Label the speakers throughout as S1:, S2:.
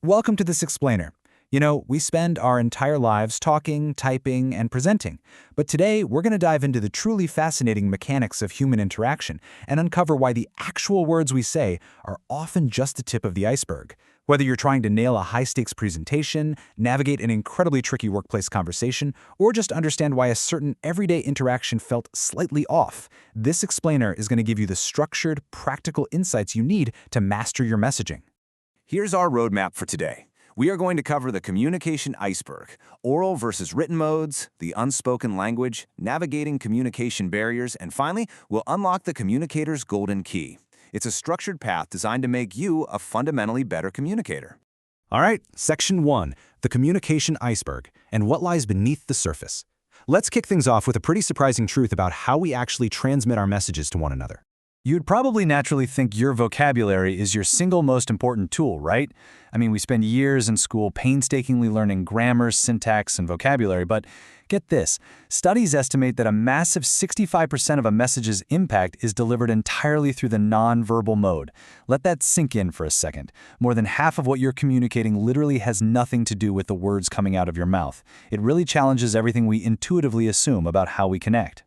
S1: Welcome to this explainer. We spend our entire lives talking, typing, and presenting. But today, we're going to dive into the truly fascinating mechanics of human interaction and uncover why the actual words we say are often just the tip of the iceberg. Whether you're trying to nail a high-stakes presentation, navigate an incredibly tricky workplace conversation, or just understand why a certain everyday interaction felt slightly off, this explainer is going to give you the structured, practical insights you need to master your messaging.
S2: Here's our roadmap for today. We are going to cover the communication iceberg, oral versus written modes, the unspoken language, navigating communication barriers, and finally, we'll unlock the communicator's golden key. It's a structured path designed to make you a fundamentally better communicator.
S1: All right, Section 1, the communication iceberg, and what lies beneath the surface. Let's kick things off with a pretty surprising truth about how we actually transmit our messages to one another. You'd probably naturally think your vocabulary is your single most important tool, right? We spend years in school painstakingly learning grammar, syntax, and vocabulary, but get this, studies estimate that a massive 65% of a message's impact is delivered entirely through the nonverbal mode. Let that sink in for a second. More than half of what you're communicating literally has nothing to do with the words coming out of your mouth. It really challenges everything we intuitively assume about how we connect.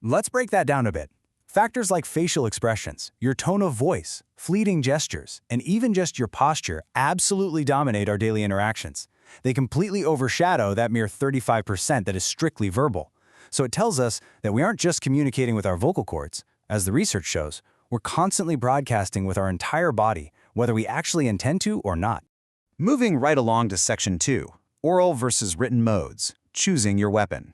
S1: Let's break that down a bit. Factors like facial expressions, your tone of voice, fleeting gestures, and even just your posture absolutely dominate our daily interactions. They completely overshadow that mere 35% that is strictly verbal. So it tells us that we aren't just communicating with our vocal cords. As the research shows, we're constantly broadcasting with our entire body, whether we actually intend to or not. Moving right along to Section 2, oral versus written modes, choosing your weapon.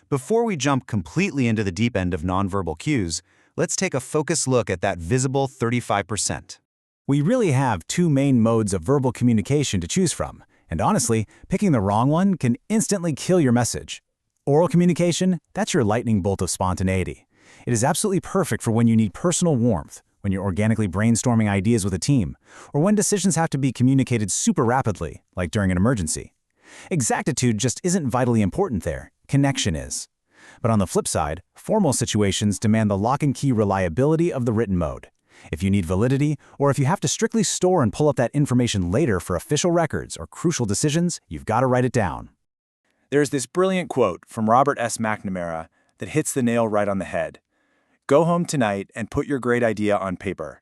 S1: Before we jump completely into the deep end of nonverbal cues, let's take a focused look at that visible 35%. We really have two main modes of verbal communication to choose from, and honestly, picking the wrong one can instantly kill your message. Oral communication, that's your lightning bolt of spontaneity. It is absolutely perfect for when you need personal warmth, when you're organically brainstorming ideas with a team, or when decisions have to be communicated super rapidly, like during an emergency. Exactitude just isn't vitally important there. Connection is. But on the flip side, formal situations demand the lock-and-key reliability of the written mode. If you need validity, or if you have to strictly store and pull up that information later for official records or crucial decisions, you've got to write it down.
S3: There's this brilliant quote from Robert S. McNamara that hits the nail right on the head. Go home tonight and put your great idea on paper.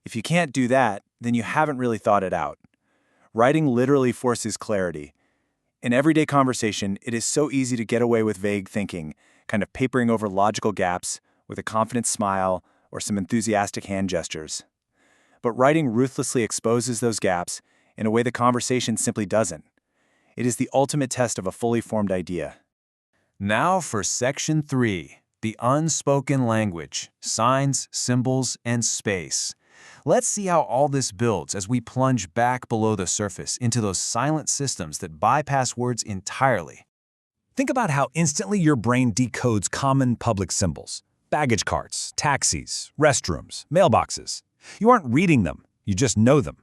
S3: If you can't do that, then you haven't really thought it out. Writing literally forces clarity. In everyday conversation, it is so easy to get away with vague thinking, kind of papering over logical gaps with a confident smile or some enthusiastic hand gestures. But writing ruthlessly exposes those gaps in a way the conversation simply doesn't. It is the ultimate test of a fully formed idea.
S2: Now for Section 3, the unspoken language, signs, symbols, and space. Let's see how all this builds as we plunge back below the surface into those silent systems that bypass words entirely.
S1: Think about how instantly your brain decodes common public symbols. Baggage carts, taxis, restrooms, mailboxes. You aren't reading them, you just know them.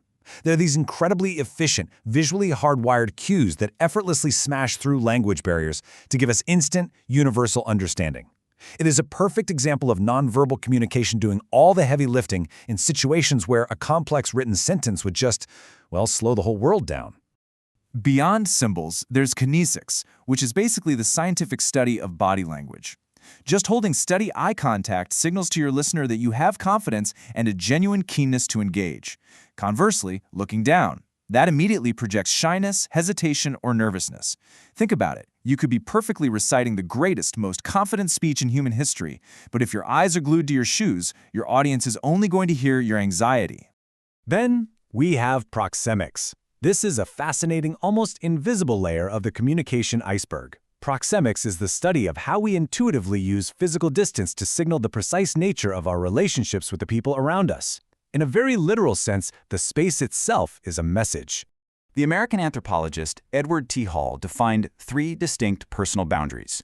S1: They're these incredibly efficient, visually hardwired cues that effortlessly smash through language barriers to give us instant, universal understanding. It is a perfect example of nonverbal communication doing all the heavy lifting in situations where a complex written sentence would just, slow the whole world down.
S3: Beyond symbols, there's kinesics, which is basically the scientific study of body language. Just holding steady eye contact signals to your listener that you have confidence and a genuine keenness to engage. Conversely, looking down, that immediately projects shyness, hesitation, or nervousness. Think about it. You could be perfectly reciting the greatest, most confident speech in human history, but if your eyes are glued to your shoes, your audience is only going to hear your anxiety.
S1: Then we have proxemics. This is a fascinating, almost invisible layer of the communication iceberg. Proxemics is the study of how we intuitively use physical distance to signal the precise nature of our relationships with the people around us. In a very literal sense, the space itself is a message.
S2: The American anthropologist Edward T. Hall defined 3 distinct personal boundaries.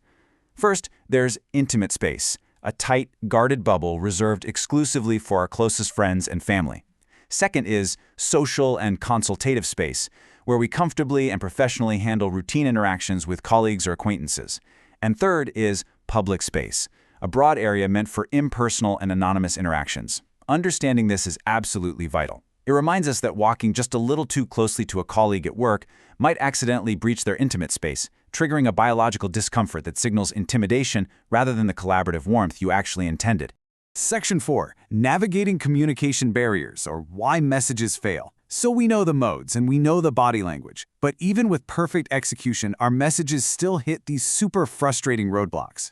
S2: First, there's intimate space, a tight, guarded bubble reserved exclusively for our closest friends and family. Second is social and consultative space, where we comfortably and professionally handle routine interactions with colleagues or acquaintances. And third is public space, a broad area meant for impersonal and anonymous interactions. Understanding this is absolutely vital. It reminds us that walking just a little too closely to a colleague at work might accidentally breach their intimate space, triggering a biological discomfort that signals intimidation rather than the collaborative warmth you actually intended.
S1: Section 4. Navigating communication barriers, or why messages fail. So we know the modes and we know the body language, but even with perfect execution, our messages still hit these super frustrating roadblocks.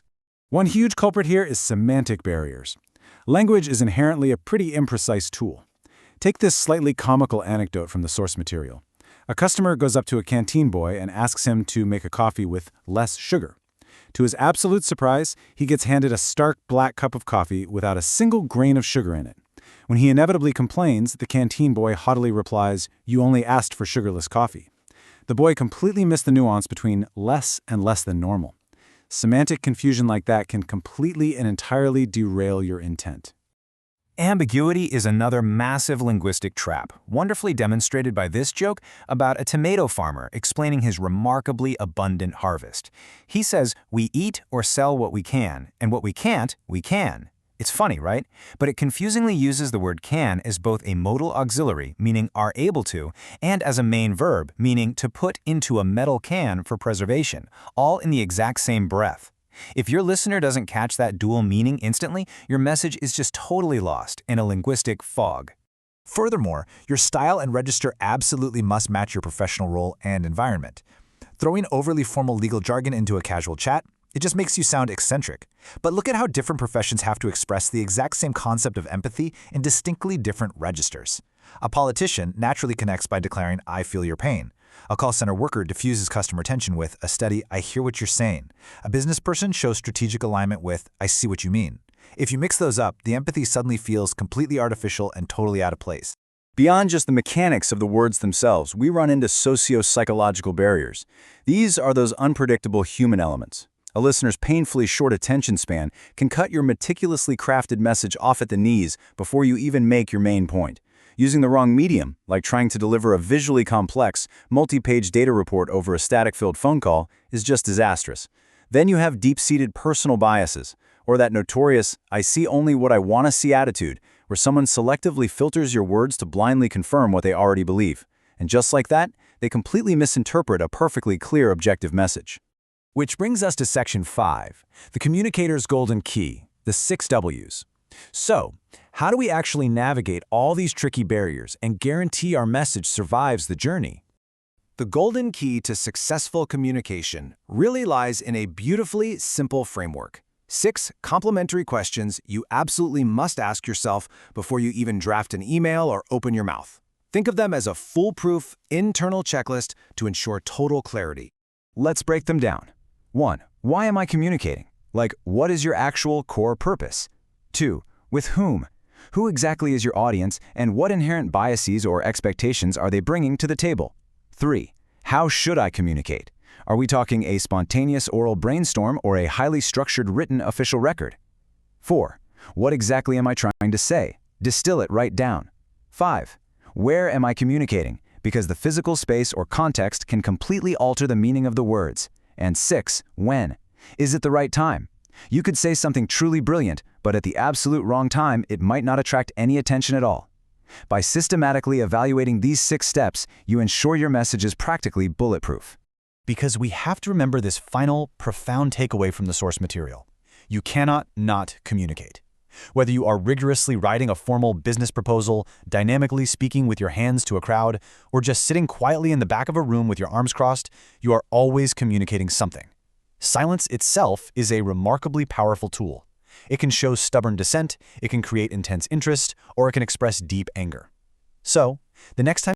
S1: One huge culprit here is semantic barriers. Language is inherently a pretty imprecise tool. Take this slightly comical anecdote from the source material. A customer goes up to a canteen boy and asks him to make a coffee with less sugar. To his absolute surprise, he gets handed a stark black cup of coffee without a single grain of sugar in it. When he inevitably complains, the canteen boy haughtily replies, "You only asked for sugarless coffee." The boy completely missed the nuance between less and less than normal. Semantic confusion like that can completely and entirely derail your intent.
S4: Ambiguity is another massive linguistic trap, wonderfully demonstrated by this joke about a tomato farmer explaining his remarkably abundant harvest. He says, "We eat or sell what we can, and what we can't, we can." It's funny, right? But it confusingly uses the word can as both a modal auxiliary, meaning are able to, and as a main verb, meaning to put into a metal can for preservation, all in the exact same breath. If your listener doesn't catch that dual meaning instantly, your message is just totally lost in a linguistic fog.
S5: Furthermore, your style and register absolutely must match your professional role and environment. Throwing overly formal legal jargon into a casual chat, it just makes you sound eccentric. But look at how different professions have to express the exact same concept of empathy in distinctly different registers. A politician naturally connects by declaring, "I feel your pain." A call center worker diffuses customer tension with a steady, "I hear what you're saying." A business person shows strategic alignment with, "I see what you mean." If you mix those up, the empathy suddenly feels completely artificial and totally out of place.
S1: Beyond just the mechanics of the words themselves, we run into socio-psychological barriers. These are those unpredictable human elements. A listener's painfully short attention span can cut your meticulously crafted message off at the knees before you even make your main point. Using the wrong medium, like trying to deliver a visually complex, multi-page data report over a static-filled phone call, is just disastrous. Then you have deep-seated personal biases, or that notorious "I see only what I want to see" attitude, where someone selectively filters your words to blindly confirm what they already believe. And just like that, they completely misinterpret a perfectly clear objective message. Which brings us to Section 5, the communicator's golden key, the 6 W's. So, how do we actually navigate all these tricky barriers and guarantee our message survives the journey? The golden key to successful communication really lies in a beautifully simple framework. 6 complementary questions you absolutely must ask yourself before you even draft an email or open your mouth. Think of them as a foolproof internal checklist to ensure total clarity. Let's break them down. 1. Why am I communicating? Like, what is your actual core purpose? 2. With whom? Who exactly is your audience, and what inherent biases or expectations are they bringing to the table? 3. How should I communicate? Are we talking a spontaneous oral brainstorm or a highly structured written official record? 4. What exactly am I trying to say? Distill it right down. 5. Where am I communicating? Because the physical space or context can completely alter the meaning of the words. And 6. When? Is it the right time? You could say something truly brilliant, but at the absolute wrong time, it might not attract any attention at all. By systematically evaluating these 6 steps, you ensure your message is practically bulletproof.
S4: Because we have to remember this final, profound takeaway from the source material. You cannot not communicate. Whether you are rigorously writing a formal business proposal, dynamically speaking with your hands to a crowd, or just sitting quietly in the back of a room with your arms crossed, you are always communicating something. Silence itself is a remarkably powerful tool. It can show stubborn dissent, it can create intense interest, or it can express deep anger. So, the next time